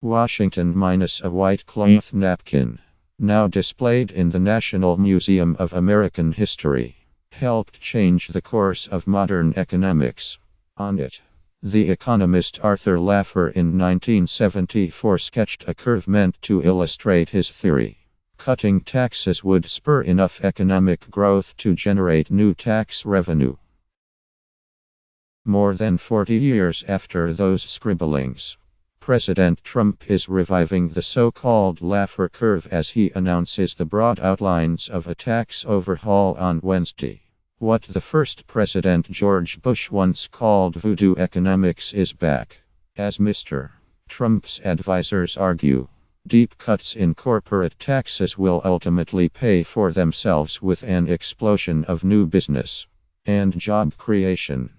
Washington minus a white cloth napkin. Now displayed in the National Museum of American History. Helped change the course of modern economics. On it, the economist Arthur Laffer in 1974 sketched a curve meant to illustrate his theory. Cutting taxes would spur enough economic growth to generate new tax revenue. More than 40 years after those scribblings, President Trump is reviving the so-called Laffer curve as he announces the broad outlines of a tax overhaul on Wednesday. What the first President George Bush once called voodoo economics is back. As Mr. Trump's advisors argue, deep cuts in corporate taxes will ultimately pay for themselves with an explosion of new business and job creation.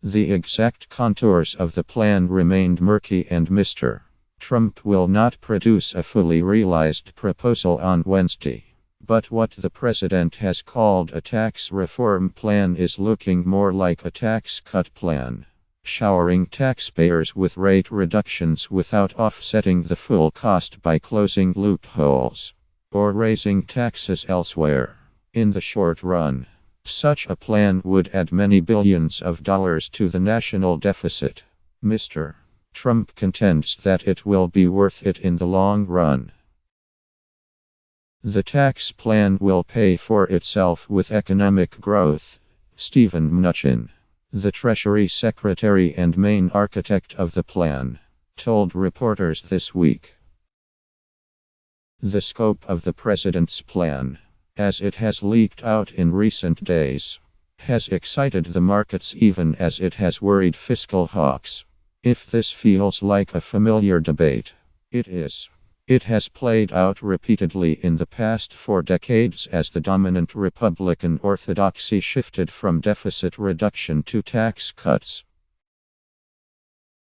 The exact contours of the plan remained murky, and Mr. Trump will not produce a fully realized proposal on Wednesday. But what the president has called a tax reform plan is looking more like a tax cut plan, showering taxpayers with rate reductions without offsetting the full cost by closing loopholes or raising taxes elsewhere. In the short run, such a plan would add many billions of dollars to the national deficit. Mr. Trump contends that it will be worth it in the long run. The tax plan will pay for itself with economic growth, Steven Mnuchin, the Treasury Secretary and main architect of the plan, told reporters this week. The scope of the president's plan, as it has leaked out in recent days, has excited the markets even as it has worried fiscal hawks. If this feels like a familiar debate, it is. It has played out repeatedly in the past 4 decades as the dominant Republican orthodoxy shifted from deficit reduction to tax cuts.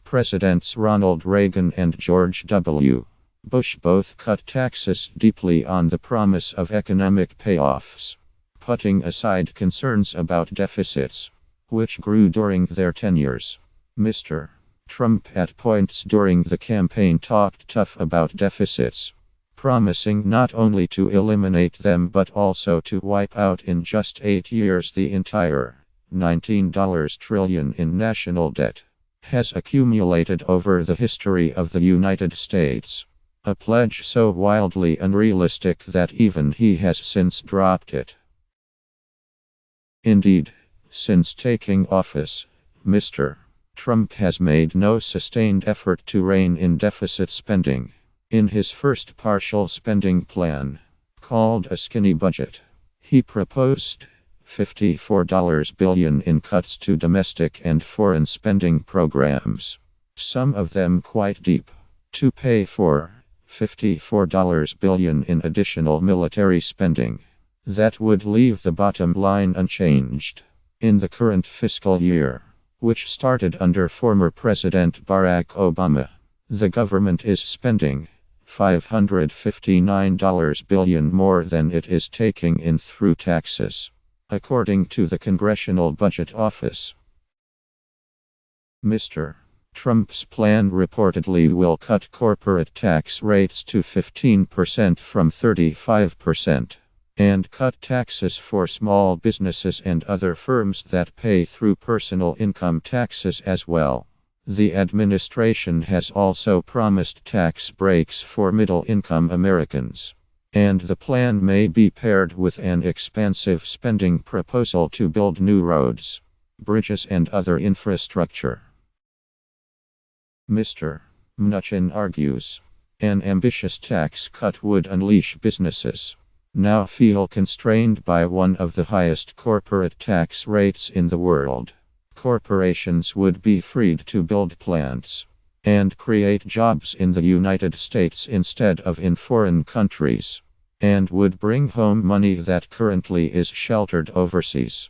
Presidents Ronald Reagan and George W. Bush both cut taxes deeply on the promise of economic payoffs, putting aside concerns about deficits, which grew during their tenures. Mr. Trump at points during the campaign talked tough about deficits, promising not only to eliminate them but also to wipe out in just 8 years the entire $19 trillion in national debt has accumulated over the history of the United States. A pledge so wildly unrealistic that even he has since dropped it. Indeed, since taking office, Mr. Trump has made no sustained effort to rein in deficit spending. In his first partial spending plan, called a skinny budget, he proposed $54 billion in cuts to domestic and foreign spending programs, some of them quite deep, to pay for $54 billion in additional military spending. That would leave the bottom line unchanged. In the current fiscal year, which started under former President Barack Obama, the government is spending $559 billion more than it is taking in through taxes, according to the Congressional Budget Office. Mr. Trump's plan reportedly will cut corporate tax rates to 15% from 35%. And cut taxes for small businesses and other firms that pay through personal income taxes as well. The administration has also promised tax breaks for middle-income Americans. And the plan may be paired with an expansive spending proposal to build new roads, bridges and other infrastructure. Mr. Mnuchin argues, an ambitious tax cut would unleash businesses now feel constrained by one of the highest corporate tax rates in the world. Corporations would be freed to build plants and create jobs in the United States instead of in foreign countries, and would bring home money that currently is sheltered overseas.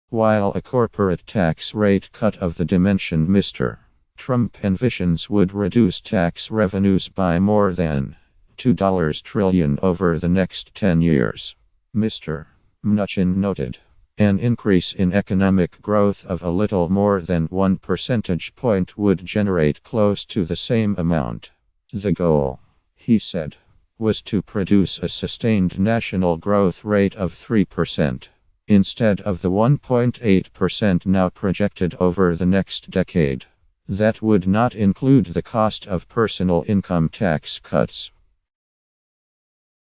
While a corporate tax rate cut of the dimension Mr. Trump envisions would reduce tax revenues by more than $2 trillion over the next 10 years. Mr. Mnuchin noted, An increase in economic growth of a little more than 1 percentage point would generate close to the same amount. The goal, he said, was to produce a sustained national growth rate of 3%, instead of the 1.8% now projected over the next decade. That would not include the cost of personal income tax cuts.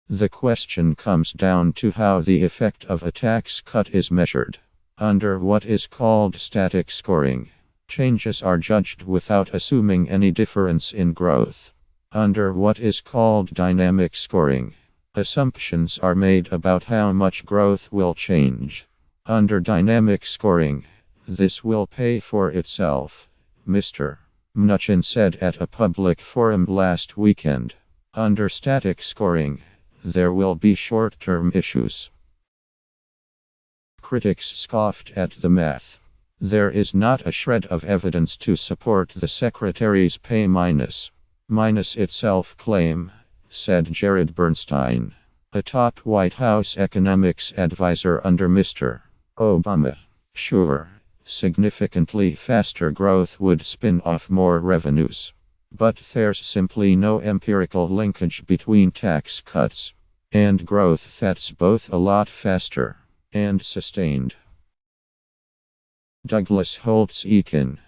The question comes down to how the effect of a tax cut is measured. Under what is called static scoring, changes are judged without assuming any difference in growth. Under what is called dynamic scoring, assumptions are made about how much growth will change. Under dynamic scoring, this will pay for itself, Mr. Mnuchin said at a public forum last weekend. Under static scoring, there will be short-term issues. Critics scoffed at the math. There is not a shred of evidence to support the secretary's pay minus itself claim, said Jared Bernstein, a top White House economics advisor under Mr. Obama. Sure, significantly faster growth would spin off more revenues. But there's simply no empirical linkage between tax cuts and growth that's both a lot faster and sustained. Douglas Holtz-Eakin,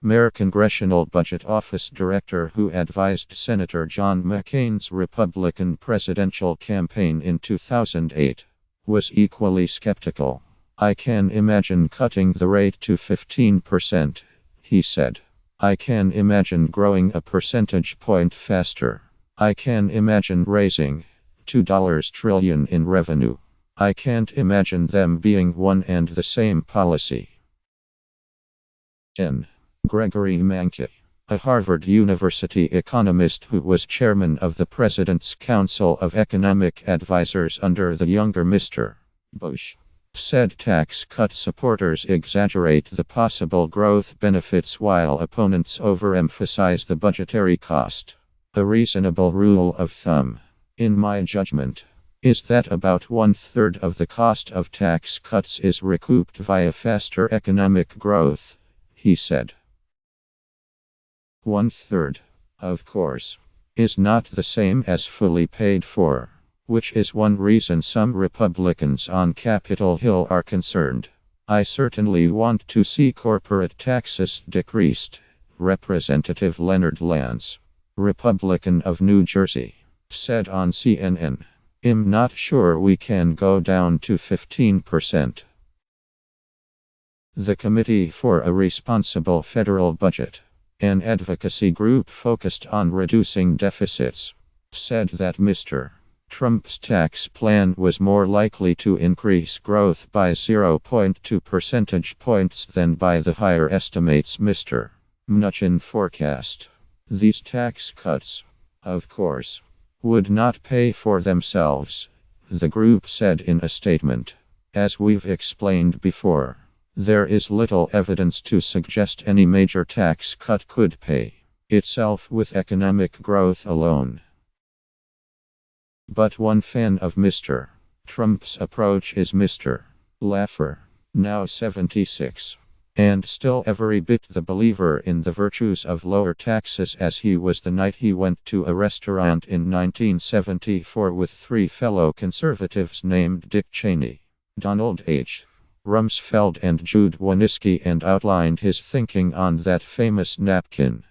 American Congressional Budget Office Director who advised Senator John McCain's Republican presidential campaign in 2008, was equally skeptical. I can imagine cutting the rate to 15%, he said. I can imagine growing a percentage point faster. I can imagine raising $2 trillion in revenue. I can't imagine them being one and the same policy. N. Gregory Mankiw, a Harvard University economist who was chairman of the President's Council of Economic Advisers under the younger Mr. Bush, said tax cut supporters exaggerate the possible growth benefits while opponents overemphasize the budgetary cost. A reasonable rule of thumb, in my judgment, is that about 1/3 of the cost of tax cuts is recouped via faster economic growth, he said. 1/3, of course, is not the same as fully paid for, which is one reason some Republicans on Capitol Hill are concerned. I certainly want to see corporate taxes decreased, Representative Leonard Lance, Republican of New Jersey, said on CNN. I'm not sure we can go down to 15%. The Committee for a Responsible Federal Budget, an advocacy group focused on reducing deficits, said that Mr. Trump's tax plan was more likely to increase growth by 0.2 percentage points than by the higher estimates Mr. Mnuchin forecast. These tax cuts, of course, would not pay for themselves, the group said in a statement. As we've explained before, there is little evidence to suggest any major tax cut could pay itself with economic growth alone. But one fan of Mr. Trump's approach is Mr. Laffer, now 76, and still every bit the believer in the virtues of lower taxes as he was the night he went to a restaurant in 1974 with three fellow conservatives named Dick Cheney, Donald H. Rumsfeld and Jude Wanniski and outlined his thinking on that famous napkin.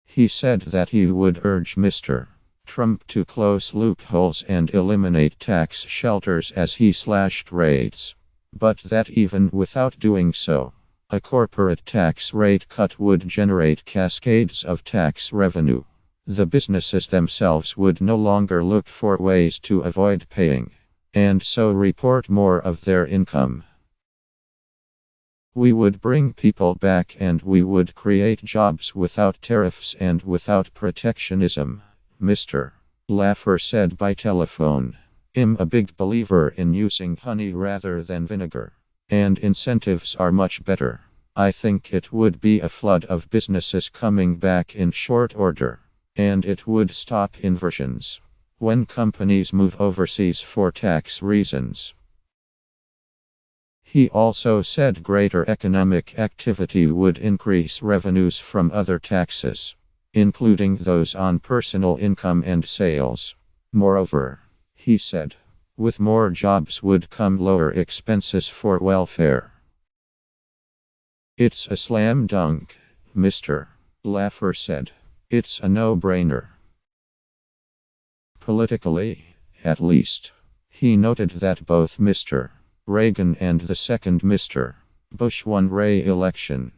He said that he would urge Mr. Trump to close loopholes and eliminate tax shelters as he slashed rates, but that even without doing so, a corporate tax rate cut would generate cascades of tax revenue. The businesses themselves would no longer look for ways to avoid paying, and so report more of their income. We would bring people back and we would create jobs without tariffs and without protectionism, Mr. Laffer said by telephone. I'm a big believer in using honey rather than vinegar, and incentives are much better. I think it would be a flood of businesses coming back in short order, and it would stop inversions when companies move overseas for tax reasons. He also said greater economic activity would increase revenues from other taxes, including those on personal income and sales. Moreover, he said, with more jobs would come lower expenses for welfare. It's a slam dunk, Mr. Laffer said. It's a no-brainer. Politically, at least. He noted that both Mr. Reagan and the second Mr. Bush won re-election.